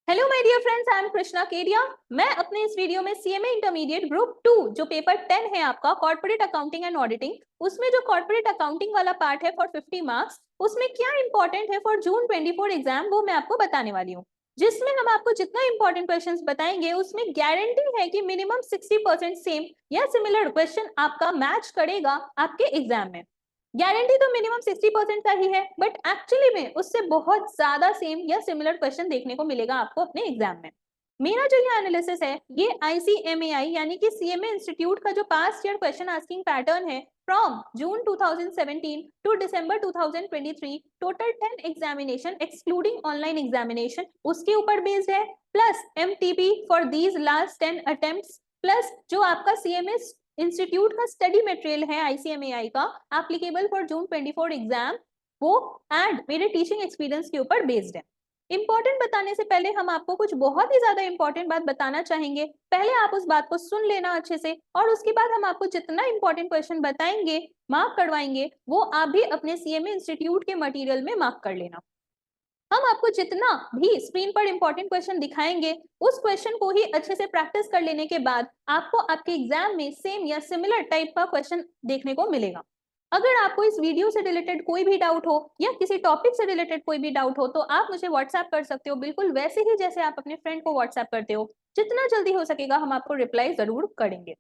Hello my dear friends, I am Krishna Kedia. मैं अपने इस वीडियो में सीएमए इंटरमीडिएट ग्रुप 2 जो पेपर 10 है आपका कॉर्पोरेट अकाउंटिंग एंड ऑडिटिंग, उसमें जो कॉर्पोरेट अकाउंटिंग वाला पार्ट है फॉर 50 मार्क्स, उसमें क्या इंपॉर्टेंट है फॉर जून 24 एग्जाम वो मैं आपको बताने वाली हूँ। जिसमें हम आपको जितना इंपॉर्टेंट क्वेश्चंस बताएंगे उसमें गारंटी है कि मिनिमम 60% सेम या सिमिलर क्वेश्चन आपका मैच करेगा आपके एग्जाम में। गारंटी तो मिनिमम 60% का ही है, बट एक्चुअली में उससे बहुत ज्यादा सेम या सिमिलर क्वेश्चन देखने को मिलेगा आपको अपने एग्जाम में। मेरा जो ये एनालिसिस है ये ICMAI यानी कि सीएमए इंस्टीट्यूट का जो past year question asking pattern है from June 2017 to December 2023 total 10 examination excluding online examination उसके ऊपर बेस्ड है, plus MTP for these last 10 attempts, plus जो आपका सीएमए इंस्टीट्यूट का स्टडी मटेरियल है ICMAI का एप्लीकेबल फॉर जून 24 एग्जाम, वो एंड मेरे टीचिंग एक्सपीरियंस के ऊपर बेस्ड है। इंपॉर्टेंट बताने से पहले हम आपको कुछ बहुत ही ज्यादा इंपॉर्टेंट बात बताना चाहेंगे। पहले आप उस बात को सुन लेना अच्छे से, और उसके बाद हम आपको जितना इंपॉर्टेंट क्वेश्चन बताएंगे, मार्क करवाएंगे, वो आप भी अपने सीएमए इंस्टीट्यूट के मटेरियल में मार्क कर लेना। हम आपको जितना भी स्क्रीन पर इंपॉर्टेंट क्वेश्चन दिखाएंगे उस क्वेश्चन को ही अच्छे से प्रैक्टिस कर लेने के बाद आपको आपके एग्जाम में सेम या सिमिलर टाइप का क्वेश्चन देखने को मिलेगा। अगर आपको इस वीडियो से रिलेटेड कोई भी डाउट हो या किसी टॉपिक से रिलेटेड कोई भी डाउट हो तो आप मुझे व्हाट्सएप कर सकते हो, बिल्कुल वैसे ही जैसे आप अपने फ्रेंड को व्हाट्सएप करते हो। जितना जल्दी हो सकेगा हम आपको रिप्लाई जरूर करेंगे।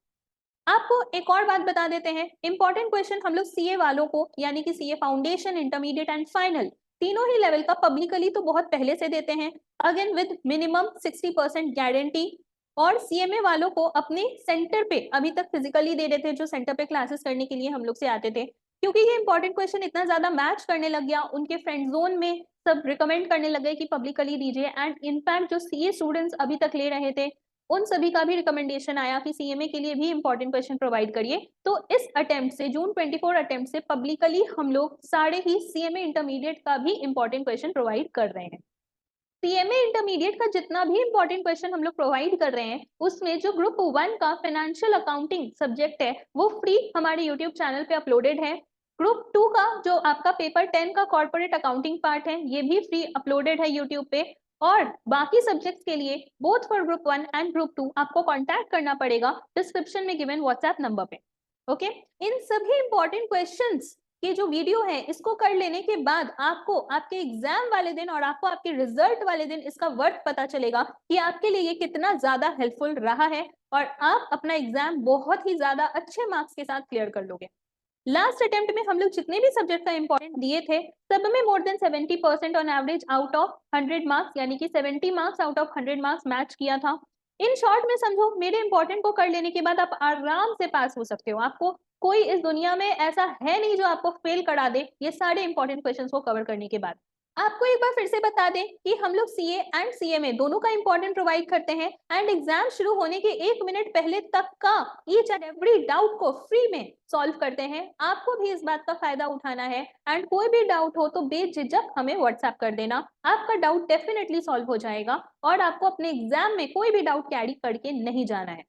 आपको एक और बात बता देते हैं, इंपॉर्टेंट क्वेश्चन हम लोग सीए वालों को यानी कि CA foundation, intermediate and final तीनों ही लेवल का पब्लिकली तो बहुत पहले से देते हैं, अगेन विद मिनिमम 60% गारंटी। और सीएमए वालों को अपने सेंटर पे अभी तक फिजिकली दे रहे थे, जो सेंटर पे क्लासेस करने के लिए हम लोग से आते थे, क्योंकि ये इंपॉर्टेंट क्वेश्चन इतना ज्यादा मैच करने लग गया, उनके फ्रेंड जोन में सब रिकमेंड करने लग गए कि पब्लिकली दीजिए। एंड इनफैक्ट जो सीए स्टूडेंट्स अभी तक ले रहे थे उन सभी का भी रिकमेंडेशन आया कि सीएमए के लिए भी इंपॉर्टेंट क्वेश्चन प्रोवाइड करिए। तो इस अटेम्प्ट से, जून 24 अटेम्प्ट से पब्लिकली हम लोग सारे ही सीएमए इंटरमीडिएट का भी इंपॉर्टेंट क्वेश्चन प्रोवाइड कर रहे हैं। सीएमए इंटरमीडिएट का जितना भी इंपॉर्टेंट क्वेश्चन हम लोग प्रोवाइड कर रहे हैं उसमें जो ग्रुप 1 का फाइनेंशियल अकाउंटिंग सब्जेक्ट है वो फ्री हमारे यूट्यूब चैनल पे अपलोडेड है। ग्रुप 2 का जो आपका पेपर 10 का कॉर्पोरेट अकाउंटिंग पार्ट है ये भी फ्री अपलोडेड है यूट्यूब पे। और बाकी सब्जेक्ट्स के लिए both for group 1 and group 2 आपको कांटेक्ट करना पड़ेगा डिस्क्रिप्शन में गिवन व्हाट्सएप नंबर पे। ओके, इन सभी इंपॉर्टेंट क्वेश्चंस ये जो वीडियो है इसको कर लेने के बाद आपको आपके एग्जाम वाले दिन और आपको आपके रिजल्ट वाले दिन इसका वर्थ पता चलेगा कि आपके लिए ये कितना ज्यादा हेल्पफुल रहा है, और आप अपना एग्जाम बहुत ही ज्यादा अच्छे मार्क्स के साथ क्लियर कर लोगे। लास्ट अटेम्प्ट में हम लोग जितने भी सब्जेक्ट का इंपॉर्टेंट दिए थे सब में more than 70% on average out of 100 marks, यानी कि 70 marks out of 100 marks match किया था। इन शॉर्ट में समझो, मेरे इंपॉर्टेंट को कर लेने के बाद आप आराम से पास हो सकते हो। आपको कोई इस दुनिया में ऐसा है नहीं जो आपको फेल करा दे ये सारे इंपॉर्टेंट क्वेश्चंस को कवर करने के बाद। आपको एक बार फिर से बता दें कि हम लोग सीए एंड सीएमए दोनों का इंपॉर्टेंट प्रोवाइड करते हैं, एंड एग्जाम शुरू होने के 1 मिनट पहले तक का ईच एंड एवरी डाउट को फ्री में सॉल्व करते हैं। आपको भी इस बात का फायदा उठाना है, एंड कोई भी डाउट हो तो बेझिझक हमें व्हाट्सएप कर देना, आपका डाउट डेफिनेटली सॉल्व हो जाएगा और आपको अपने एग्जाम में कोई भी डाउट कैरी करके नहीं जाना है।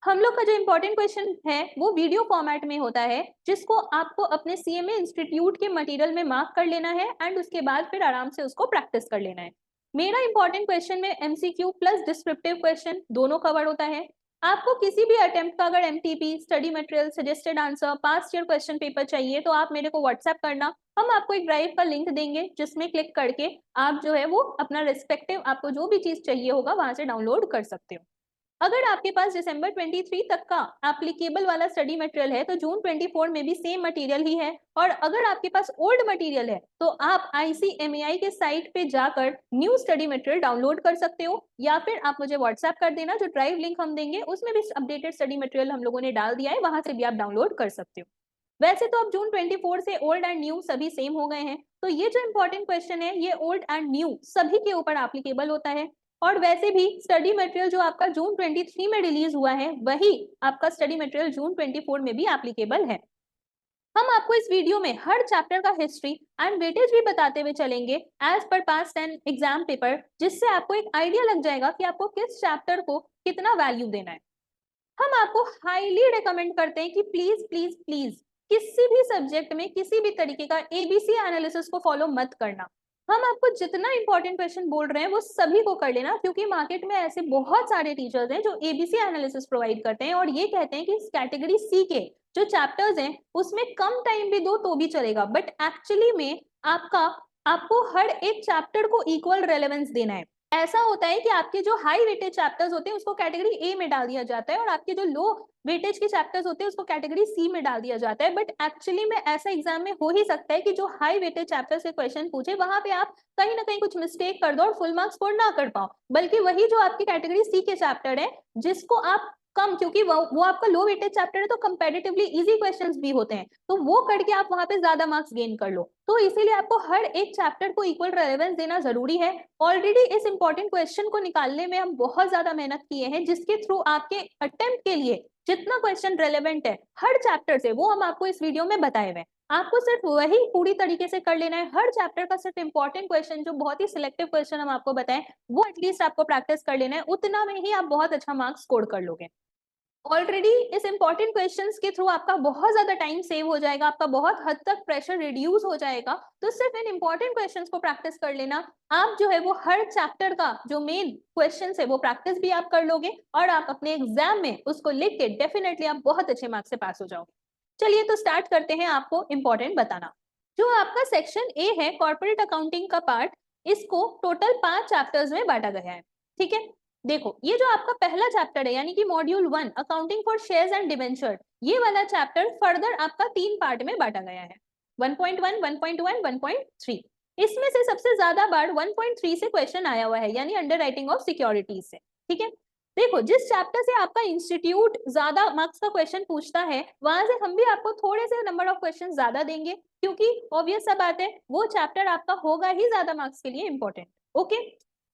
हम लोग का जो इंपॉर्टेंट क्वेश्चन है वो वीडियो फॉर्मेट में होता है, जिसको आपको अपने सीएमए इंस्टीट्यूट के मटेरियल में मार्क कर लेना है एंड उसके बाद फिर आराम से उसको प्रैक्टिस कर लेना है। मेरा इंपॉर्टेंट क्वेश्चन में एमसीक्यू प्लस डिस्क्रिप्टिव क्वेश्चन दोनों कवर होता है। आपको किसी भी अटेम्प्ट का अगर MTP, study material, suggested answer, past year question paper चाहिए तो आप मेरे को व्हाट्सएप करना, हम आपको एक ड्राइव का लिंक देंगे जिसमें क्लिक करके आप जो है वो अपना रिस्पेक्टिव आपको जो भी चीज चाहिए होगा वहां से डाउनलोड कर सकते हो। अगर आपके पास दिसंबर 23 तक का एप्लीकेबल वाला स्टडी मटेरियल है तो जून 24 में भी सेम मटेरियल ही है, और अगर आपके पास ओल्ड मटेरियल है तो आप ICMAI के साइट पे जाकर न्यू स्टडी मटेरियल डाउनलोड कर सकते हो, या फिर आप मुझे व्हाट्सएप कर देना, जो ड्राइव लिंक हम देंगे उसमें भी अपडेटेड स्टडी मटेरियल हम लोगों ने डाल दिया है, वहां से भी आप डाउनलोड कर सकते हो। वैसे तो अब जून 24 से ओल्ड एंड न्यू सभी सेम हो गए हैं, तो ये जो इंपॉर्टेंट क्वेश्चन है ये ओल्ड एंड न्यू सभी के ऊपर एप्लीकेबल होता है। और वैसे भी स्टडी मटेरियल जो आपका जून 23 में रिलीज हुआ है वही आपका स्टडी मटेरियल जून 24 में भी एप्लीकेबल है। हम आपको इस वीडियो में हर चैप्टर का हिस्ट्री एंड वेटेज भी बताते हुए चलेंगे as per past and exam paper, जिससे आपको एक आइडिया लग जाएगा कि आपको किस चैप्टर को कितना वैल्यू देना है। हम आपको हाईली रिकमेंड करते हैं कि प्लीज प्लीज प्लीज किसी भी सब्जेक्ट में किसी भी तरीके का एबीसी एनालिसिस को फॉलो मत करना। हम आपको जितना इंपॉर्टेंट क्वेश्चन बोल रहे हैं वो सभी को कर लेना, क्योंकि मार्केट में ऐसे बहुत सारे टीचर्स हैं जो एबीसी एनालिसिस प्रोवाइड करते हैं और ये कहते हैं कि कैटेगरी सी के जो चैप्टर्स हैं उसमें कम टाइम भी दो तो भी चलेगा, बट एक्चुअली में आपको हर एक चैप्टर को इक्वल रेलेवेंस देना है। ऐसा होता है कि आपके जो हाई वेटेज चैप्टर्स होते हैं उसको कैटेगरी ए में डाल दिया जाता है और आपके जो लो वेटेज के चैप्टर्स होते हैं उसको कैटेगरी सी में डाल दिया जाता है, बट एक्चुअली में ऐसा एग्जाम में हो ही सकता है कि जो हाई वेटेज चैप्टर से क्वेश्चन पूछे वहां पे आप कहीं ना कहीं कुछ मिस्टेक कर दो और फुल मार्क्स स्कोर ना कर पाओ, बल्कि वही जो आपकी कैटेगरी सी के चैप्टर है जिसको आप कम, क्योंकि वो आपका लो वेटेज चैप्टर है तो कंपैरेटिवली इजी क्वेश्चंस भी होते हैं, तो वो करके आप वहां पे ज्यादा मार्क्स गेन कर लो। तो इसीलिए आपको हर एक चैप्टर को इक्वल रेलेवेंस देना जरूरी है। ऑलरेडी इस इंपॉर्टेंट क्वेश्चन को निकालने में हम बहुत ज्यादा मेहनत किए हैं, जिसके थ्रू आपके अटेम्प्ट के लिए जितना क्वेश्चन रेलेवेंट है हर चैप्टर से वो हम आपको इस वीडियो में बताए हुए हैं। आपको सिर्फ वही पूरी तरीके से कर लेना है, हर चैप्टर का सिर्फ इंपॉर्टेंट क्वेश्चन जो बहुत ही सिलेक्टिव क्वेश्चन हम आपको बताएं वो एटलीस्ट आपको प्रैक्टिस कर लेना है, उतना में ही आप बहुत अच्छा मार्क्स स्कोर कर लोगे। ऑलरेडी इस इंपॉर्टेंट क्वेश्चंस के थ्रू आपका बहुत ज्यादा टाइम सेव हो जाएगा, आपका बहुत हद तक प्रेशर रिड्यूस हो जाएगा, तो सिर्फ इन इंपॉर्टेंट क्वेश्चंस को प्रैक्टिस कर लेना। आप जो है वो हर चैप्टर का जो मेन क्वेश्चंस है वो प्रैक्टिस भी आप कर लोगे और आप अपने एग्जाम में उसको लिख के डेफिनेटली आप बहुत अच्छे मार्क्स से पास हो जाओगे। चलिए तो स्टार्ट करते हैं आपको इंपॉर्टेंट बताना। जो आपका सेक्शन ए है कॉर्पोरेट अकाउंटिंग का पार्ट, इसको टोटल 5 चैप्टर्स में बांटा गया है। ठीक है, देखो ये जो आपका पहला चैप्टर है यानी कि module 1 accounting for shares and debenture, ये वाला चैप्टर फर्दर आपका 3 पार्ट में बांटा गया है, 1.1, 1.2 एंड 1.3। इसमें से सबसे ज्यादा बार 1.3 से क्वेश्चन आया हुआ है, यानी अंडर राइटिंग ऑफ सिक्योरिटीज से। ठीक है, देखो जिस चैप्टर से आपका इंस्टीट्यूट ज्यादा मार्क्स का क्वेश्चन पूछता है वहां से हम भी आपको थोड़े से नंबर ऑफ क्वेश्चन ज्यादा देंगे, क्योंकि ऑब्वियस सा बात है वो चैप्टर आपका होगा ही ज्यादा मार्क्स के लिए इंपॉर्टेंट। ओके,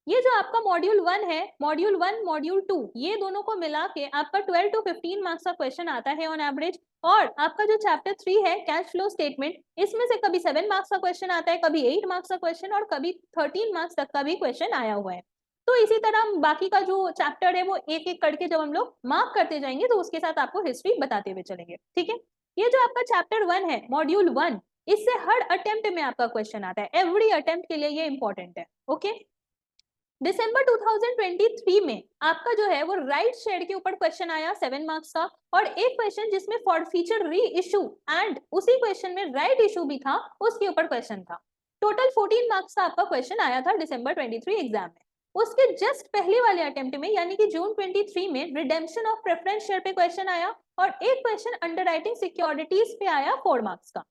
ये जो आपका मॉड्यूल 1 है, मॉड्यूल 1 मॉड्यूल 2 ये दोनों को मिला के आपका 12 to 15 मार्क्स का क्वेश्चन आता है ऑन एवरेज। और आपका जो चैप्टर 3 है कैश फ्लो स्टेटमेंट, इसमें से कभी 7 मार्क्स का क्वेश्चन आता है, कभी 8 मार्क्स का क्वेश्चन और कभी 13 मार्क्स तक का भी क्वेश्चन आया हुआ है। तो इसी तरह बाकी का जो चैप्टर है वो एक एक करके जब हम लोग मार्क करते जाएंगे तो उसके साथ आपको हिस्ट्री बताते हुए चलेंगे। ठीक है, ये जो आपका चैप्टर 1 है मॉड्यूल 1, इससे हर अटेम्प्ट में आपका क्वेश्चन आता है, एवरी अटेम्प्ट के लिए ये इंपॉर्टेंट है। ओके, दिसंबर 2023 में आपका जो है वो राइट शेयर के ऊपर क्वेश्चन आया 7 मार्क्स का, और एक क्वेश्चन जिसमें फॉर फीचर री इशू एंड उसी क्वेश्चन में राइट इशू भी था उसके ऊपर क्वेश्चन था। टोटल 14 मार्क्स का आपका क्वेश्चन आया था दिसंबर 23 एग्जाम में। उसके जस्ट पहले वाले अटेम्प्ट में यानी कि जून 23 में रिडेम्पशन ऑफ प्रेफरेंस शेयर पे क्वेश्चन आया और एक क्वेश्चन अंडर राइटिंग सिक्योरिटीज पे आया 4 मार्क्स का।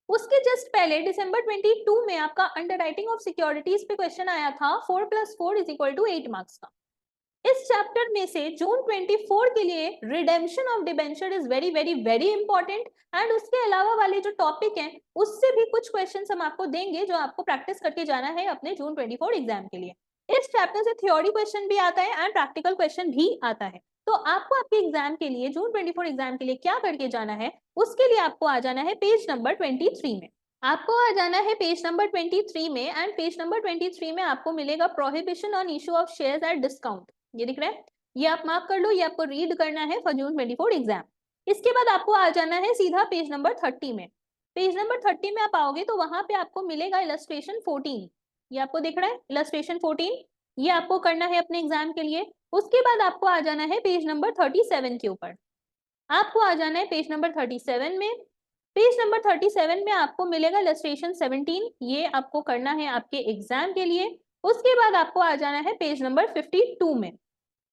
उसके जस्ट पहले दिसंबर 22 में आपका अंडर राइटिंग ऑफ सिक्योरिटीज पे क्वेश्चन आया था 4 + 4 = 8 मार्क्स का। इस चैप्टर में से जून 24 के लिए redemption of debenture is very very very important, and उसके अलावा वाले जो टॉपिक हैं उससे भी कुछ क्वेश्चंस हम आपको देंगे जो आपको प्रैक्टिस करके जाना है अपने जून 24 एग्जाम के लिए। इस चैप्टर से थ्योरी क्वेश्चन भी आता है एंड प्रैक्टिकल क्वेश्चन भी आता है। तो आपको आपके एग्जाम के लिए जून 24 एग्जाम के लिए क्या करके जाना है, उसके लिए आपको आ जाना है पेज नंबर 23 में। आपको आ जाना है पेज नंबर 23 में, एंड पेज नंबर 23 में आपको मिलेगा prohibition on issue of shares at discount. ये दिख रहा है, ये आप मार्क कर लो, ये आपको रीड करना है फॉर जून 24 एग्जाम। इसके बाद आपको आ जाना है सीधा पेज नंबर 30 में। पेज नंबर 30 में आप आओगे तो वहां पे आपको मिलेगा इलस्ट्रेशन 14, ये आपको दिख रहा है इलस्ट्रेशन 14, ये आपको करना है अपने एग्जाम के लिए। उसके बाद आपको आ जाना है पेज नंबर 37 के ऊपर, आपको आ जाना है पेज नंबर 37 में। पेज नंबर 37 में आपको मिलेगा इलस्ट्रेशन 17, ये आपको करना है आपके एग्जाम के लिए। उसके बाद आपको आ जाना है पेज नंबर 52 में।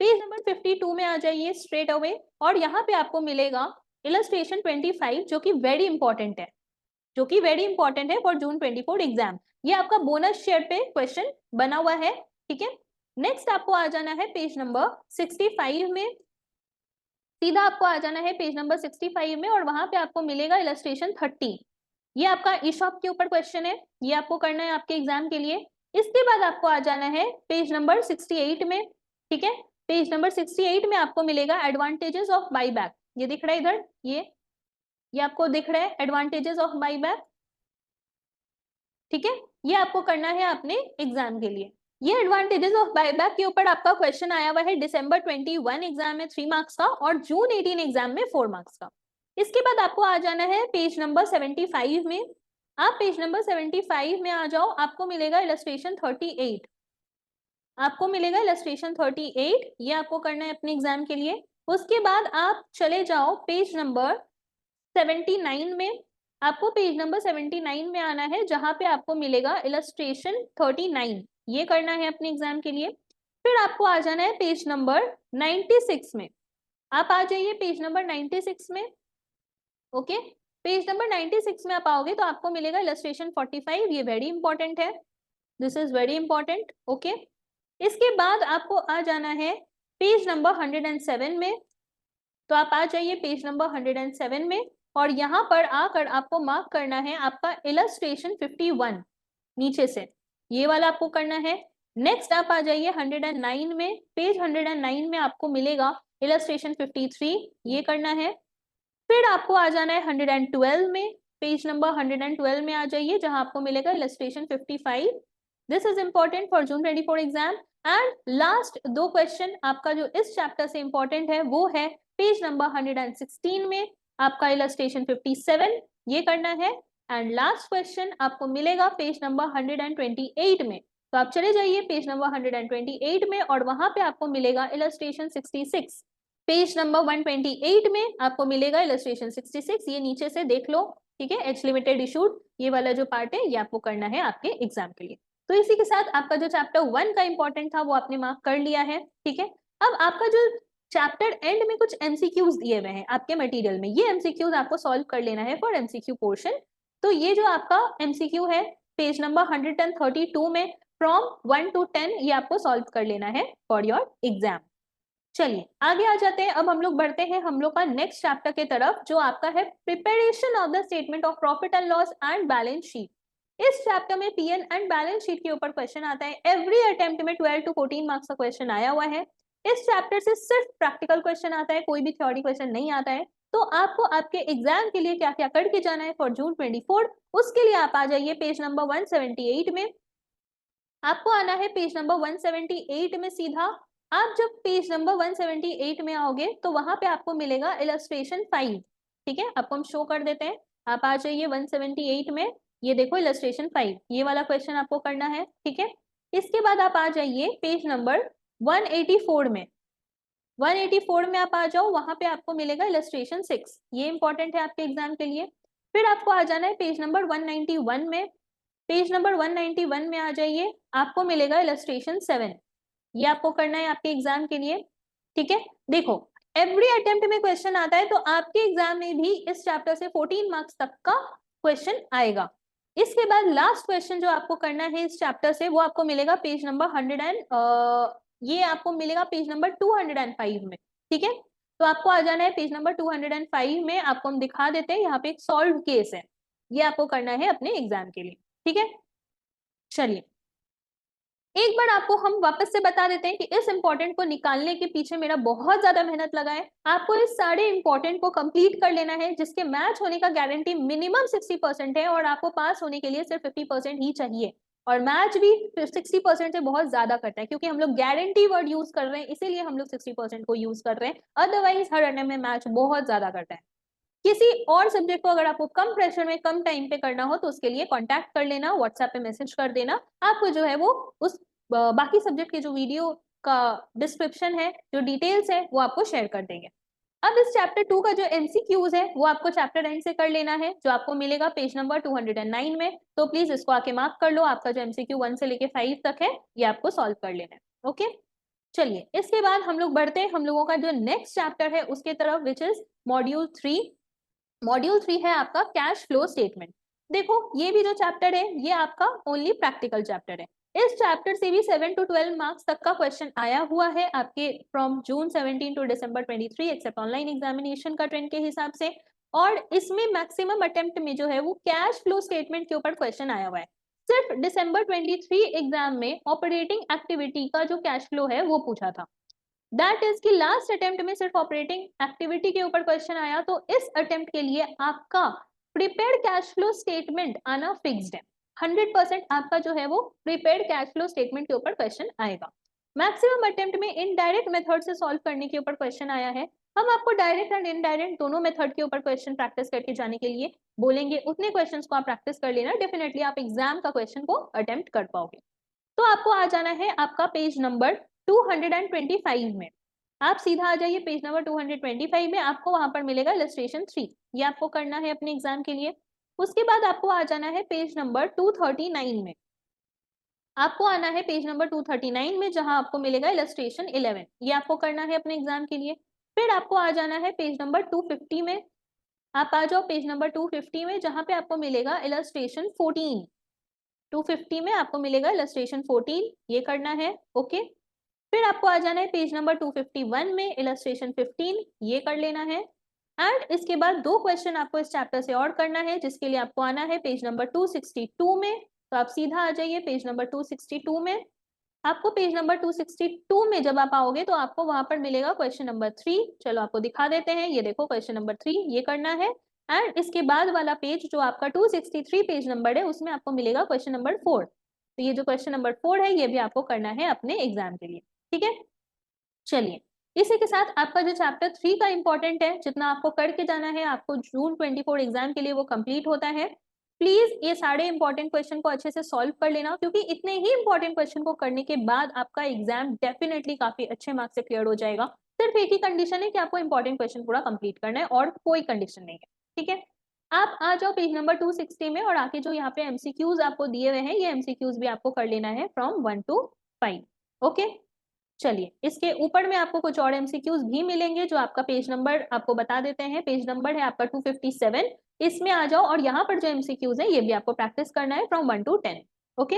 पेज नंबर 52 में आ जाइए स्ट्रेट अवे, और यहाँ पे आपको मिलेगा इलस्ट्रेशन 25 जो कि वेरी इंपॉर्टेंट है, जो कि वेरी इंपॉर्टेंट है फॉर जून 24 एग्जाम। ये आपका बोनस शेयर पे क्वेश्चन बना हुआ है। ठीक है, नेक्स्ट आपको आ जाना है पेज नंबर 65 में, सीधा आपको आ जाना है पेज नंबर 65 में और वहां पे आपको मिलेगा इलस्ट्रेशन 30, ये आपका ईशॉप के ऊपर क्वेश्चन है, ये आपको करना है आपके एग्जाम के लिए। इसके बाद आपको आ जाना है पेज नंबर 68 में। ठीक है, पेज नंबर 68 में आपको मिलेगा एडवांटेजेस ऑफ बाईबैक, ये दिख रहा है इधर, ये आपको दिख रहा है एडवांटेजेस ऑफ बाईबैक। ठीक है, ये आपको करना है अपने एग्जाम के लिए। ये एडवांटेजेस ऑफ बायबैक के ऊपर आपका क्वेश्चन आया हुआ है दिसंबर 21 एग्जाम में 3 मार्क्स का और जून 18 एग्जाम में 4 मार्क्स का। इसके बाद आपको आ जाना है पेज नंबर 75 में। आप पेज नंबर 75 में आ जाओ, आपको मिलेगा इलस्ट्रेशन 38, आपको मिलेगा इलस्ट्रेशन 38, ये आपको करना है अपने एग्जाम के लिए। उसके बाद आप चले जाओ पेज नंबर 79 में, आपको पेज नंबर 79 में आना है, जहां पे आपको मिलेगा इलस्ट्रेशन 39, ये करना है अपने एग्जाम के लिए। फिर आपको आ जाना है पेज नंबर 96 में, आप आ जाइए पेज नंबर 96 में। ओके, पेज नंबर 96 में आप आओगे तो आपको मिलेगा इलस्ट्रेशन 45, ये वेरी इंपॉर्टेंट है, this is very important. Okay, इसके बाद आपको आ जाना है पेज नंबर 107 में, तो आप आ जाइए पेज नंबर 107 में, और यहाँ पर आकर आपको मार्क करना है आपका इलस्ट्रेशन 51, नीचे से ये वाला आपको करना है। नेक्स्ट आप आ जाइए 109 में, पेज 109 में आपको मिलेगा इलस्ट्रेशन 53, ये करना है। फिर आपको आ जाना है 112 में, पेज नंबर 112 में आ जाइए, जहां आपको मिलेगा illustration 55, this is important for June 24 exam. And last दो क्वेश्चन आपका जो इस चैप्टर से इंपॉर्टेंट है वो है पेज नंबर 116 में आपका इलस्ट्रेशन 57, ये करना है। एंड लास्ट क्वेश्चन आपको मिलेगा पेज नंबर 128 में, तो आप चले जाइए पेज नंबर 128 में और वहां पे आपको मिलेगा इलस्ट्रेशन 66, पेज नंबर 128 में आपको मिलेगा इलस्ट्रेशन 66, ये नीचे से देख लो, ठीक है, एच लिमिटेड इशूड, ये वाला जो पार्ट है ये आपको करना है आपके एग्जाम के लिए। तो इसी के साथ आपका जो चैप्टर 1 का इंपॉर्टेंट था वो आपने मार्क कर लिया है, ठीक है। अब आपका जो चैप्टर एंड में कुछ एमसीक्यूज दिए हुए हैं आपके मटेरियल में, ये एमसीक्यूज आपको सॉल्व कर लेना है फॉर एमसीक्यू पोर्शन। तो ये जो आपका एमसीक्यू है पेज नंबर 132 में फ्रॉम 1 to 10, ये आपको सॉल्व कर लेना है फॉर योर एग्जाम। चलिए आगे आ जाते हैं, अब हम लोग बढ़ते हैं हम लोग का नेक्स्ट चैप्टर के तरफ, जो आपका है preparation of the statement of profit and loss and balance sheet. इस चैप्टर में पीएन एंड बैलेंस शीट के ऊपर क्वेश्चन आता है, एवरी अटेम्प्ट में 12 to 14 मार्क्स का क्वेश्चन आया हुआ है। इस चैप्टर से सिर्फ प्रैक्टिकल क्वेश्चन आता है, कोई भी थ्योरी क्वेश्चन नहीं आता है। तो आपको आपके एग्जाम के लिए क्या क्या करके जाना है फॉर जून 24, उसके लिए आप आ जाइए पेज नंबर 178 में, आपको आना है पेज नंबर 178 में सीधा। आप जब पेज नंबर 178 में आओगे तो वहां पे आपको मिलेगा इलस्ट्रेशन 5, ठीक है, आपको हम शो कर देते हैं, आप आ जाइए 178 में, ये देखो इलस्ट्रेशन 5, ये वाला क्वेश्चन आपको करना है, ठीक है। इसके बाद आप आ जाइए पेज नंबर 184 में, 184 में आप आ जाओ, वहां पे आपको मिलेगा इलस्ट्रेशन 6, ये इंपॉर्टेंट है आपके एग्जाम के लिए। फिर आपको आ जाना है पेज नंबर 191 में, पेज नंबर 191 में आ जाइए, आपको मिलेगा इलस्ट्रेशन 7, ये आपको करना है आपके एग्जाम के लिए, ठीक है। देखो एवरी अटेम्प्ट में क्वेश्चन आता है, तो आपके एग्जाम में भी इस चैप्टर से 14 मार्क्स तक का क्वेश्चन आएगा। इसके बाद लास्ट क्वेश्चन जो आपको करना है इस चैप्टर से, वो आपको मिलेगा पेज नंबर 100 ये आपको मिलेगा पेज नंबर 205 में, ठीक है। तो आपको आ जाना है पेज नंबर 205 में, आपको हम दिखा देते हैं, यहाँ पे एक सॉल्व केस है, ये आपको करना है अपने एग्जाम के लिए, ठीक है। चलिए एक बार आपको हम वापस से बता देते हैं कि इस इंपॉर्टेंट को निकालने के पीछे मेरा बहुत ज्यादा मेहनत लगा है। आपको इस सारे इंपॉर्टेंट को कंप्लीट कर लेना है, जिसके मैच होने का गारंटी मिनिमम 60% है, और आपको पास होने के लिए सिर्फ 50% ही चाहिए, और मैच भी 60% से बहुत ज्यादा करता है, क्योंकि हम लोग गारंटी वर्ड यूज कर रहे हैं, इसीलिए हम लोग 60% को यूज कर रहे हैं, अदरवाइज हर अटेम्प्ट में मैच बहुत ज्यादा करता है। किसी और सब्जेक्ट को अगर आपको कम प्रेशर में कम टाइम पे करना हो तो उसके लिए कांटेक्ट कर लेना, व्हाट्सएप पे मैसेज कर देना, आपको जो है वो उस बाकी सब्जेक्ट के जो वीडियो का डिस्क्रिप्शन है, जो डिटेल्स है, वो आपको शेयर कर देंगे। अब इस चैप्टर 2 का जो एमसीक्यूज है वो आपको चैप्टर एंड से कर लेना है, जो आपको मिलेगा पेज नंबर 209 में, तो प्लीज इसको आके मार्क कर लो, आपका जो एमसीक्यू 1 से लेके 5 तक है ये आपको सॉल्व कर लेना है। ओके, चलिए इसके बाद हम लोग बढ़ते हैं हम लोगों का जो नेक्स्ट चैप्टर है उसके तरफ, विच इज मॉड्यूल 3। मॉड्यूल 3 है आपका कैश फ्लो स्टेटमेंट। देखो ये भी जो चैप्टर है ये आपका ओनली प्रैक्टिकल चैप्टर है, इस चैप्टर से भी 7 to 12 मार्क्स तक का क्वेश्चन आया हुआ है आपके from June 17 to December 23, except online examination का ट्रेंड के हिसाब से। और इसमें मैक्सिमम अटेम्प्ट में जो है वो कैश फ्लो स्टेटमेंट के ऊपर क्वेश्चन आया हुआ है। सिर्फ दिसंबर 23 एग्जाम में ऑपरेटिंग एक्टिविटी का जो कैश फ्लो है वो पूछा था, दैट इज कि लास्ट अटेम्प्ट में सिर्फ ऑपरेटिंग एक्टिविटी के ऊपर क्वेश्चन आया, तो इस अटेम्प्ट के लिए आपका प्रीपेड कैश फ्लो स्टेटमेंट आना फिक्स्ड है, 100% आपका जो है वो प्रीपेड कैश फ्लो स्टेटमेंट के ऊपर क्वेश्चन आएगा। मैक्सिमम अटेम्प्ट में इनडायरेक्ट मेथड से सॉल्व करने के ऊपर क्वेश्चन आया है, हम आपको डायरेक्ट एंड इनडायरेक्ट दोनों मेथड के ऊपर क्वेश्चन प्रैक्टिस करके जाने के लिए बोलेंगे, उतने क्वेश्चंस को आप प्रैक्टिस कर लेना, डेफिनेटली आप एग्जाम का क्वेश्चन को अटेम्प्ट कर पाओगे। तो आपको आ जाना है आपका पेज नंबर 225 में। आप सीधा आ जाइए पेज नंबर 225 में, आपको वहां पर मिलेगा इलस्ट्रेशन 3, ये आपको करना है अपने एग्जाम के लिए। उसके बाद आपको आ जाना है पेज नंबर 239 में। आपको आना है पेज नंबर 239 में, जहां आपको मिलेगा इलस्ट्रेशन 11, ये आपको करना है अपने एग्जाम के लिए। फिर आपको आ जाना है पेज नंबर 250 में। आप आ जाओ पेज नंबर 250 में, जहां पे आपको मिलेगा इलस्ट्रेशन 14। 250 में आपको मिलेगा इलस्ट्रेशन 14, ये करना है। ओके, फिर आपको आ जाना है पेज नंबर 251 में, इलस्ट्रेशन 15, ये कर लेना है। एंड इसके बाद दो क्वेश्चन आपको इस चैप्टर से और करना है, जिसके लिए आपको आना है पेज नंबर 262 में। तो आप सीधा आ जाइए पेज नंबर 262 में। आपको पेज नंबर 262 में जब आप आओगे तो आपको वहां पर मिलेगा क्वेश्चन नंबर 3। चलो आपको दिखा देते हैं, ये देखो क्वेश्चन नंबर 3, ये करना है। एंड इसके बाद वाला पेज जो आपका 263 पेज नंबर है, उसमें आपको मिलेगा क्वेश्चन नंबर 4। तो ये जो क्वेश्चन नंबर 4 है, ये भी आपको करना है अपने एग्जाम के लिए। ठीक है, चलिए इसी के साथ आपका जो चैप्टर 3 का इंपॉर्टेंट है, जितना आपको करके जाना है, आपको जून 24 एग्जाम के लिए वो कंप्लीट होता है। प्लीज ये सारे इंपॉर्टेंट क्वेश्चन को अच्छे से सॉल्व कर लेना, क्योंकि इतने ही इंपॉर्टेंट क्वेश्चन को करने के बाद आपका एग्जाम डेफिनेटली काफी अच्छे मार्क्स से क्लियर हो जाएगा। सिर्फ एक ही कंडीशन है कि आपको इंपॉर्टेंट क्वेश्चन पूरा कंप्लीट करना है, और कोई कंडीशन नहीं है। ठीक है, आप आ जाओ पेज नंबर 260 में, और आके जो यहाँ पे एमसीक्यूज आपको दिए हुए हैं, ये एमसीक्यूज भी आपको कर लेना है फ्रॉम 1 to 5। ओके, चलिए इसके ऊपर में आपको कुछ और एमसीक्यूज भी मिलेंगे, जो आपका पेज नंबर आपको बता देते हैं। पेज नंबर है आपका 257, इसमें आ जाओ, और यहाँ पर जो एमसीक्यूज है, ये भी आपको प्रैक्टिस करना है फ्रॉम 1 to 10। ओके,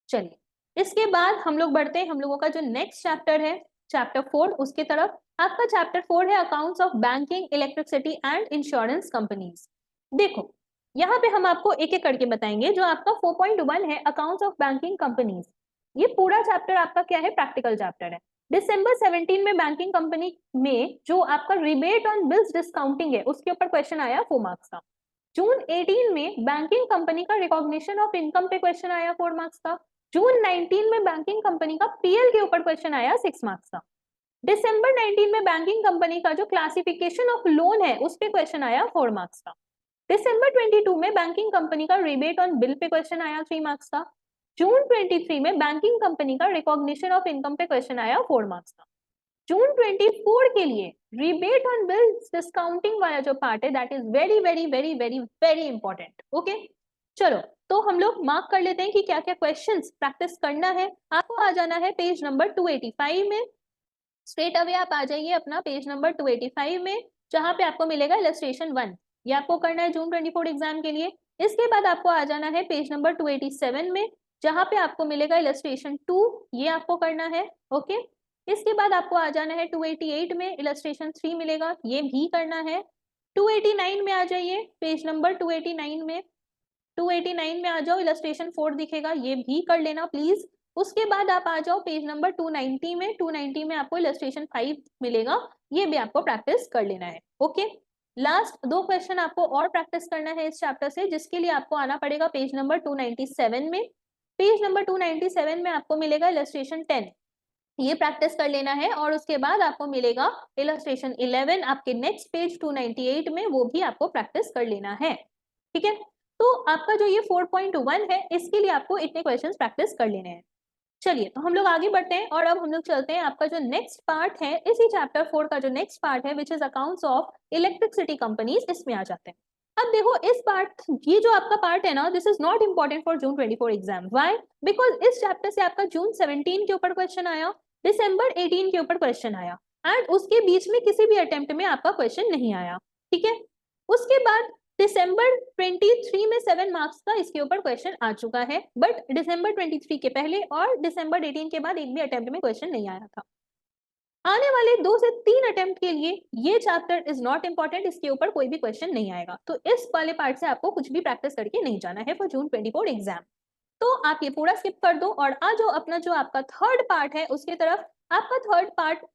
चलिए इसके बाद हम लोग बढ़ते हैं, हम लोगों का जो नेक्स्ट चैप्टर है, चैप्टर 4, उसके तरफ। आपका चैप्टर 4 है accounts of banking, electricity and insurance companies. देखो यहाँ पे हम आपको एक एक करके बताएंगे। जो आपका 4.1 है अकाउंट्स ऑफ बैंकिंग कंपनीज, ये पूरा चैप्टर आपका क्या है, प्रैक्टिकल चैप्टर है। दिसंबर 17 में बैंकिंग कंपनी में जो आपका रिबेट ऑन बिल्स डिस्काउंटिंग है, उसके ऊपर क्वेश्चन आया 4 मार्क्स का। जून 18 में बैंकिंग कंपनी का रिकॉग्निशन ऑफ इनकम पे क्वेश्चन आया 4 मार्क्स का। जून 19 में बैंकिंग कंपनी का पीएल के ऊपर क्वेश्चन आया 6 मार्क्स का। दिसंबर 19 में बैंकिंग कंपनी का जो क्लासिफिकेशन ऑफ लोन है, उस पे क्वेश्चन आया 4 मार्क्स का। दिसंबर 22 में बैंकिंग कंपनी का rebate on bill pay question आया 3 मार्क्स का। जून 23 में बैंकिंग कंपनी का रिकॉग्निशन ऑफ इनकम पे क्वेश्चन आया 4 मार्क्स का। जून 24 के लिए रिबेट ऑन बिल्स डिस्काउंटिंग वाला जो पार्ट है, that is very very very very very important. Okay, चलो तो हम लोग मार्क कर लेते हैं कि क्या क्या क्वेश्चंस प्रैक्टिस करना है। आपको आ जाना है पेज नंबर 285 में। स्ट्रेट अवे आप आ जाइए अपना पेज नंबर 285 में, जहां पे आपको मिलेगा इलस्ट्रेशन 1, ये आपको करना है जून 24 एग्जाम के लिए। इसके बाद आपको आ जाना है पेज नंबर 287 में, जहां पे आपको मिलेगा इलस्ट्रेशन 2, ये आपको करना है। ओके, इसके बाद आपको आ जाना है 288 में, इलस्ट्रेशन 3 मिलेगा, ये भी करना है। 289 में आ जाइए, पेज नंबर 289 में, 289 में आ जाओ, इलस्ट्रेशन 4 दिखेगा, ये भी कर लेना प्लीज। उसके बाद आप आ जाओ पेज नंबर 290 में, 290 में आपको इलस्ट्रेशन 5 मिलेगा, ये भी आपको प्रैक्टिस कर लेना है। ओके, लास्ट दो क्वेश्चन आपको और प्रैक्टिस करना है इस चैप्टर से, जिसके लिए आपको आना पड़ेगा पेज नंबर 297 में। पेज नंबर 297 में आपको मिलेगा इलस्ट्रेशन 10, ये प्रैक्टिस कर लेना है। और उसके बाद आपको मिलेगा इलस्ट्रेशन 11 आपके नेक्स्ट पेज 298 में, वो भी आपको प्रैक्टिस कर लेना है। ठीक है, तो आपका जो ये 4.1 है, इसके लिए आपको इतने क्वेश्चंस प्रैक्टिस कर लेने हैं। चलिए तो हम लोग आगे बढ़ते हैं, और अब हम लोग चलते हैं आपका जो नेक्स्ट पार्ट है, इसी चैप्टर 4 का जो नेक्स्ट पार्ट है, which is accounts of electricity companies, इसमें आ जाते हैं। अब देखो इस पार्ट, ये जो आपका पार्ट है ना, this is not important for June 24 exam. Why? Because इस चैप्टर से आपका जून 17 के ऊपर क्वेश्चन आया, दिसंबर 18 के ऊपर क्वेश्चन आया, एंड उसके बीच में किसी भी अटेम्प्ट में आपका क्वेश्चन नहीं आया। ठीक है, उसके बाद दिसंबर 23 में 7 मार्क्स का इसके ऊपर क्वेश्चन आ चुका है, बट दिसंबर 23 के पहले और दिसंबर 18 के बाद एक भी अटेम्प्ट में क्वेश्चन नहीं आया था। आने वाले 2 से 3 अटेम्प्ट के लिए ये चैप्टर इज नॉट इंपॉर्टेंट, इसके ऊपर कोई भी क्वेश्चन नहीं आएगा। तो इस वाले पार्ट से आपको कुछ भी प्रैक्टिस करके नहीं जाना है फॉर जून 24 एग्जाम। तो आप ये पूरा स्किप कर दो, और आ जाओ अपना जो आपका थर्ड पार्ट है उसके तरफ। आपका थर्ड पार्ट,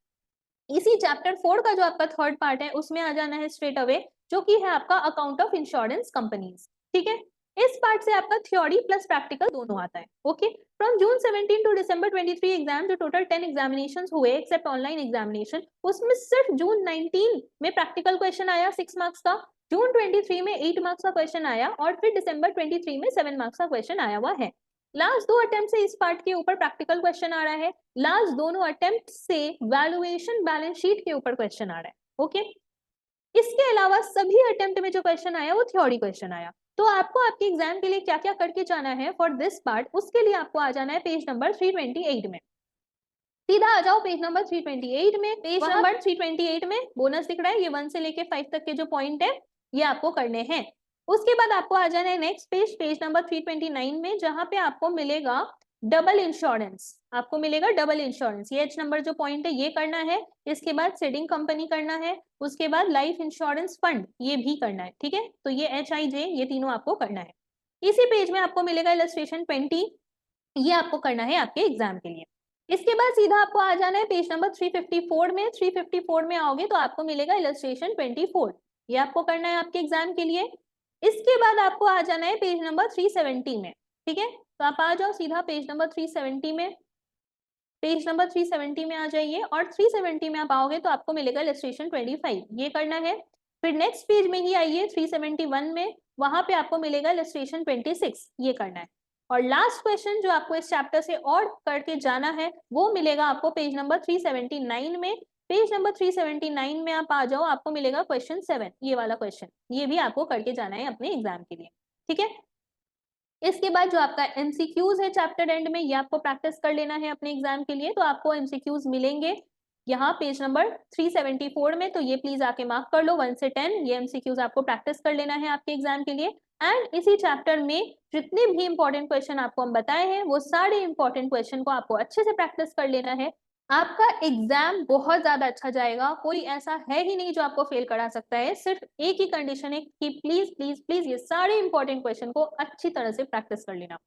इसी चैप्टर 4 का जो आपका थर्ड पार्ट है, उसमें आ जाना है स्ट्रेट अवे, जो कि है आपका अकाउंट ऑफ इंश्योरेंस कंपनीज। ठीक है, इस पार्ट से आपका थ्योरी प्लस प्रैक्टिकल दोनों आता है। Okay, from June 17 to December 23 exam, जो टोटल 10 एग्जामिनेशंस हुए एक्सेप्ट ऑनलाइन एग्जामिनेशन, उसमें सिर्फ जून 19 में प्रैक्टिकल क्वेश्चन आया 6 मार्क्स का, जून 23 में 8 मार्क्स का क्वेश्चन आया और फिर दिसंबर 23 में 7 मार्क्स का क्वेश्चन आया हुआ है। लास्ट 2 अटेम्प्ट से इस पार्ट के ऊपर प्रैक्टिकल क्वेश्चन आ रहा है, लास्ट दोनों अटेम्प्ट से वैल्यूएशन बैलेंस शीट के ऊपर क्वेश्चन आ रहा है। ओके, इसके अलावा सभी अटेम्प्ट में जो क्वेश्चन आया वो थ्योरी क्वेश्चन आया। तो आपको आपके एग्जाम के लिए क्या क्या करके जाना है फॉर दिस पार्ट, उसके लिए आपको आ जाना है पेज नंबर 328 में। सीधा आ जाओ पेज नंबर 328 में। पेज नंबर 328 में बोनस दिख रहा है, ये 1 से लेके 5 तक के जो पॉइंट है ये आपको करने हैं। उसके बाद आपको आ जाना है नेक्स्ट पेज, पेज नंबर 329 में, जहां पे आपको मिलेगा डबल इंश्योरेंस। आपको मिलेगा डबल इंश्योरेंस, ये एच नंबर जो पॉइंट है ये करना है। इसके बाद सीडिंग कंपनी करना है, उसके बाद लाइफ इंश्योरेंस फंड ये भी करना है। ठीक है, तो ये HIJ ये तीनों आपको करना है। इसी पेज में आपको मिलेगा इलस्ट्रेशन 20, ये आपको करना है आपके एग्जाम के लिए। इसके बाद सीधा आपको आ जाना है पेज नंबर 354 में। 354 में आओगे तो आपको मिलेगा इलस्ट्रेशन 24, ये आपको करना है आपके एग्जाम के लिए। इसके बाद आपको आ जाना है पेज नंबर 370 में। ठीक है, तो आप आ जाओ सीधा पेज नंबर 370 में। पेज नंबर 370 में आ जाइए और 370 में आप आओगे तो आपको मिलेगा इलस्ट्रेशन 25, ये करना है। फिर नेक्स्ट पेज में ही आइए 371 में, वहां पे आपको मिलेगा इलस्ट्रेशन 26, ये करना है। और लास्ट क्वेश्चन जो आपको इस चैप्टर से और करके जाना है वो मिलेगा आपको पेज नंबर 379 में। पेज नंबर 379 में आप आ जाओ, आपको मिलेगा क्वेश्चन 7, ये वाला क्वेश्चन, ये भी आपको करके जाना है अपने एग्जाम के लिए। ठीक है, इसके बाद जो आपका MCQs है चैप्टर एंड में, ये आपको प्रैक्टिस कर लेना है अपने एग्जाम के लिए। तो आपको MCQs मिलेंगे यहाँ पेज नंबर 374 में, तो ये प्लीज आके मार्क कर लो 1 से 10, ये MCQs आपको प्रैक्टिस कर लेना है आपके एग्जाम के लिए। एंड इसी चैप्टर में जितने भी इंपॉर्टेंट क्वेश्चन आपको हम बताए हैं वो सारे इंपॉर्टेंट क्वेश्चन को आपको अच्छे से प्रैक्टिस कर लेना है। आपका एग्जाम बहुत ज्यादा अच्छा जाएगा, कोई ऐसा है ही नहीं जो आपको फेल करा सकता है। सिर्फ एक ही कंडीशन है कि प्लीज प्लीज प्लीज ये सारे इंपॉर्टेंट क्वेश्चन को अच्छी तरह से प्रैक्टिस कर लेना।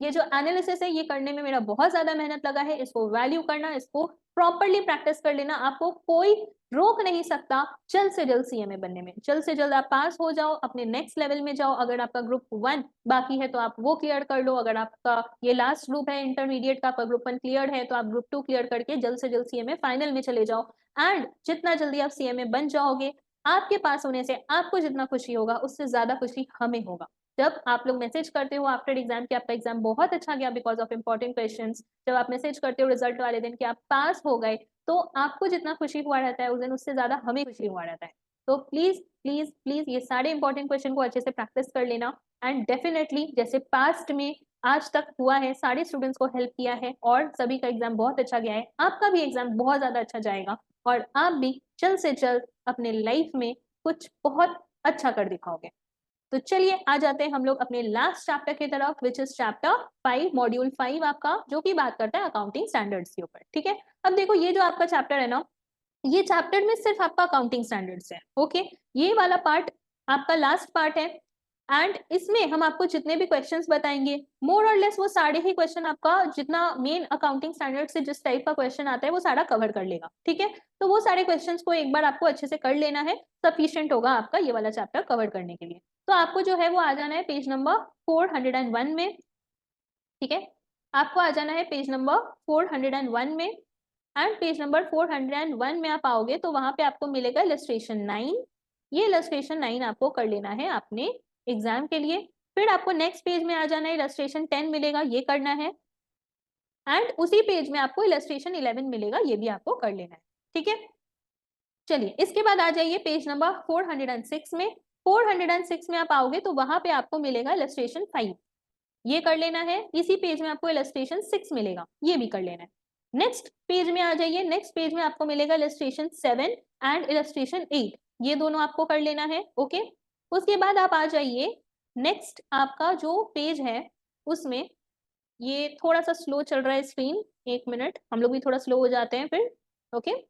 ये जो एनालिसिस है ये करने में मेरा बहुत ज्यादा मेहनत लगा है, इसको वैल्यू करना, इसको प्रॉपरली प्रैक्टिस कर लेना। आपको कोई रोक नहीं सकता जल्द से जल्द CMA बनने में। जल्द से जल्द आप पास हो जाओ, अपने नेक्स्ट लेवल में जाओ। अगर आपका ग्रुप 1 बाकी है तो आप वो क्लियर कर लो, अगर आपका ये लास्ट ग्रुप है इंटरमीडिएट का, आपका ग्रुप 1 क्लियर है तो आप ग्रुप 2 क्लियर करके जल्द से जल्द CMA फाइनल में चले जाओ। एंड जितना जल्दी आप CMA बन जाओगे, आपके पास होने से आपको जितना खुशी होगा उससे ज्यादा खुशी हमें होगा। जब आप लोग मैसेज करते हो आफ्टर एग्जाम कि आपका एग्जाम बहुत अच्छा गया बिकॉज ऑफ इंपॉर्टेंट क्वेश्चंस, जब आप मैसेज करते हो रिजल्ट वाले दिन कि आप पास हो गए, तो आपको जितना खुशी हुआ रहता है उस दिन, उससे ज्यादा हमें खुशी हुआ रहता है। तो प्लीज प्लीज प्लीज ये सारे इंपॉर्टेंट क्वेश्चन को अच्छे से प्रैक्टिस कर लेना। एंड डेफिनेटली जैसे पास्ट में आज तक हुआ है, सारे स्टूडेंट्स को हेल्प किया है और सभी का एग्जाम बहुत अच्छा गया है, आपका भी एग्जाम बहुत ज्यादा अच्छा जाएगा और आप भी जल्द से जल्द अपने लाइफ में कुछ बहुत अच्छा कर दिखाओगे। तो चलिए आ जाते हैं हम लोग अपने लास्ट चैप्टर की तरफ, विच इज चैप्टर 5, मॉड्यूल 5 आपका, जो कि बात करता है अकाउंटिंग स्टैंडर्ड्स के ऊपर। ठीक है, अब देखो ये जो आपका चैप्टर है ना, ये चैप्टर में सिर्फ आपका अकाउंटिंग स्टैंडर्ड्स है। ओके, ये वाला पार्ट आपका लास्ट पार्ट है एंड इसमें हम आपको जितने भी क्वेश्चंस बताएंगे मोर और लेस वो सारे ही क्वेश्चन आपका जितना मेन अकाउंटिंग स्टैंडर्ड से जिस टाइप का क्वेश्चन आता है वो सारा कवर कर लेगा। ठीक है, तो वो सारे क्वेश्चंस को एक बार आपको अच्छे से कर लेना है, सफिशिएंट होगा आपका ये वाला चैप्टर कवर करने के लिए। तो आपको जो है वो आ जाना है पेज नंबर 401 में। ठीक है, आपको आ जाना है पेज नंबर 401 में एंड पेज नंबर 401 में आप आओगे तो वहां पे आपको मिलेगा इलस्ट्रेशन 9, ये इलस्ट्रेशन 9 आपको कर लेना है अपने एग्जाम के लिए। फिर आपको नेक्स्ट पेज में आ जाना है, इलस्ट्रेशन 10 मिलेगा, ये करना है एंड उसी पेज में आपको इलस्ट्रेशन 11 मिलेगा, ये भी आपको कर लेना है। ठीक है, चलिए इसके बाद आ जाइए पेज नंबर 406 में। 406 में आप आओगे तो वहां पे आपको मिलेगा इलस्ट्रेशन 5, ये कर लेना है। इसी पेज में आपको इलस्ट्रेशन 6 मिलेगा, ये भी कर लेना है। नेक्स्ट पेज में आ जाइए, नेक्स्ट पेज में आपको मिलेगा इलस्ट्रेशन 7 एंड इलस्ट्रेशन 8, ये दोनों आपको कर लेना है। ओके, उसके बाद आप आ जाइए नेक्स्ट आपका जो पेज है उसमें, ये थोड़ा सा स्लो चल रहा है स्क्रीन, 1 मिनट, हम लोग भी थोड़ा स्लो हो जाते हैं फिर। ओके,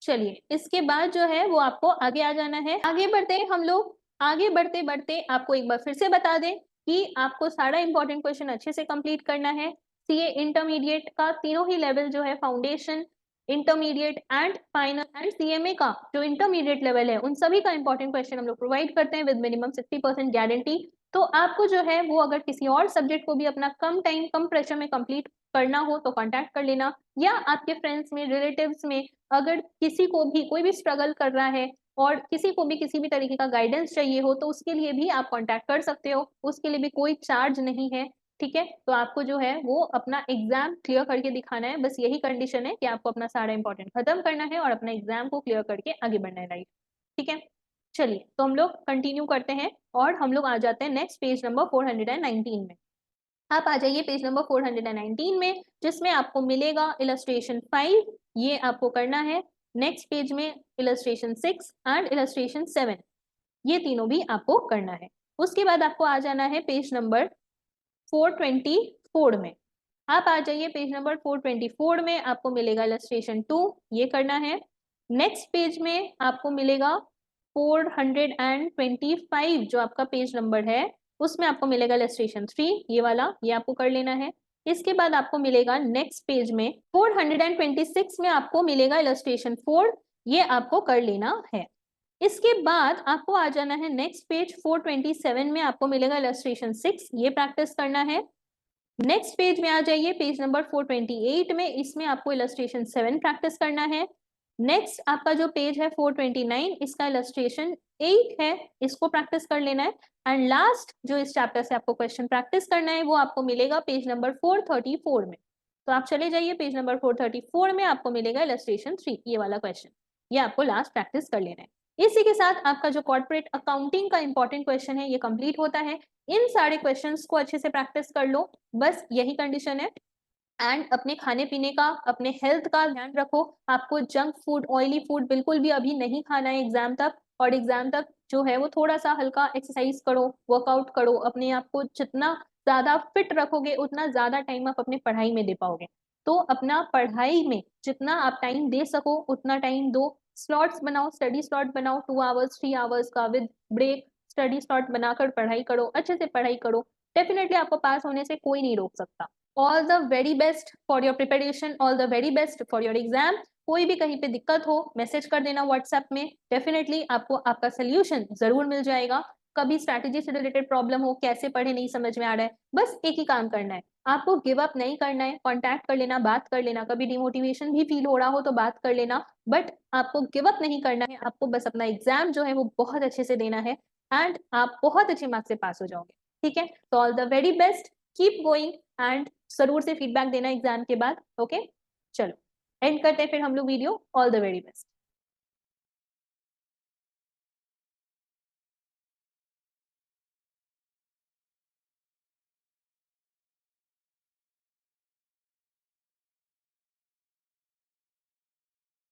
चलिए इसके बाद जो है वो आपको आगे आ जाना है। आगे बढ़ते हम लोग, आगे बढ़ते बढ़ते आपको एक बार फिर से बता दें कि आपको सारा इंपॉर्टेंट क्वेश्चन अच्छे से कंप्लीट करना है। CA इंटरमीडिएट का तीनों ही लेवल जो है, foundation, intermediate and final and CMA का जो इंटरमीडिएट लेवल है, उन सभी का इंपॉर्टेंट क्वेश्चन हम लोग प्रोवाइड करते हैं विद मिनिमम 60% गारंटी। तो आपको जो है वो अगर किसी और सब्जेक्ट को भी अपना कम टाइम कम प्रेशर में कंप्लीट करना हो तो कांटेक्ट कर लेना, या आपके फ्रेंड्स में रिलेटिव्स में अगर किसी को भी कोई भी स्ट्रगल कर रहा है और किसी को भी किसी भी तरीके का गाइडेंस चाहिए हो तो उसके लिए भी आप कांटेक्ट कर सकते हो, उसके लिए भी कोई चार्ज नहीं है। ठीक है, तो आपको जो है वो अपना एग्जाम क्लियर करके दिखाना है, बस यही कंडीशन है कि आपको अपना सारा इंपॉर्टेंट खत्म करना है और अपना एग्जाम को क्लियर करके आगे बढ़ना है लाइफ। ठीक है, चलिए तो हम लोग कंटिन्यू करते हैं और हम लोग आ जाते हैं नेक्स्ट पेज नंबर 419 में। आप आ जाइए पेज नंबर 419 में, जिसमें आपको मिलेगा इलस्ट्रेशन 5, ये आपको करना है। नेक्स्ट पेज में इलस्ट्रेशन 6 एंड इलस्ट्रेशन 7, ये तीनों भी आपको करना है। उसके बाद आपको आ जाना है पेज नंबर 424 में। आप आ जाइए पेज नंबर 424 में, आपको मिलेगा इलस्ट्रेशन 2, ये करना है। नेक्स्ट पेज में आपको मिलेगा 425 जो आपका पेज नंबर है, उसमें आपको मिलेगा इलस्ट्रेशन 3, ये वाला, ये आपको कर लेना है। इसके बाद आपको मिलेगा नेक्स्ट पेज में 426 में आपको मिलेगा इलस्ट्रेशन 4, ये आपको कर लेना है। इसके बाद आपको आ जाना है नेक्स्ट पेज 427 में, आपको मिलेगा इलस्ट्रेशन 6, ये प्रैक्टिस करना है। नेक्स्ट पेज में आ जाइए पेज नंबर 428 में, इसमें आपको इलस्ट्रेशन 7 प्रैक्टिस करना है। नेक्स्ट आपका जो पेज है 429, इसका इलस्ट्रेशन 8 है, इसको प्रैक्टिस कर लेना है। एंड लास्ट जो इस चैप्टर से आपको क्वेश्चन प्रैक्टिस करना है वो आपको मिलेगा पेज नंबर 434 में। तो आप चले जाइए पेज नंबर 434 में, आपको मिलेगा इलस्ट्रेशन 3, ये वाला क्वेश्चन, ये आपको लास्ट प्रैक्टिस कर लेना है। इसी के साथ आपका जो कॉर्पोरेट अकाउंटिंग का इंपॉर्टेंट क्वेश्चन है ये कंप्लीट होता है। इन सारे क्वेश्चंस को अच्छे से प्रैक्टिस कर लो, बस यही कंडीशन है। एंड अपने खाने पीने का, अपने हेल्थ का ध्यान रखो। आपको जंक फूड, ऑयली फूड बिल्कुल भी अभी नहीं खाना है एग्जाम तक, और एग्जाम तक जो है वो थोड़ा सा हल्का एक्सरसाइज करो, वर्कआउट करो, अपने आप को जितना ज्यादा फिट रखोगे उतना ज्यादा टाइम आप अपनी पढ़ाई में दे पाओगे। तो अपना पढ़ाई में जितना आप टाइम दे सको उतना टाइम दो। स्लॉट्स बनाओ, स्टडी स्लॉट बनाओ 2 आवर्स 3 आवर्स का विद ब्रेक, स्टडी स्लॉट बनाकर पढ़ाई करो, अच्छे से पढ़ाई करो। डेफिनेटली आपको पास होने से कोई नहीं रोक सकता। All the very best for your preparation, all the very best for your exam. कोई भी कहीं पे दिक्कत हो मैसेज कर देना व्हाट्सएप में, डेफिनेटली आपको आपका सोल्यूशन जरूर मिल जाएगा। कभी स्ट्रैटेजी से रिलेटेड प्रॉब्लम हो, कैसे पढ़े नहीं समझ में आ रहा है, बस एक ही काम करना है, आपको गिव अप नहीं करना है, कांटेक्ट कर लेना, बात कर लेना, कभी डिमोटिवेशन भी फील हो रहा हो तो बात कर लेना, बट आपको गिव अप नहीं करना है, आपको बस अपना एग्जाम जो है वो बहुत अच्छे से देना है एंड आप बहुत अच्छे मार्क्स से पास हो जाओगे। ठीक है, तो all the very best, keep going and जरूर से फीडबैक देना एग्जाम के बाद। ओके, चलो एंड करते हैं फिर हम लोग video. All the very best.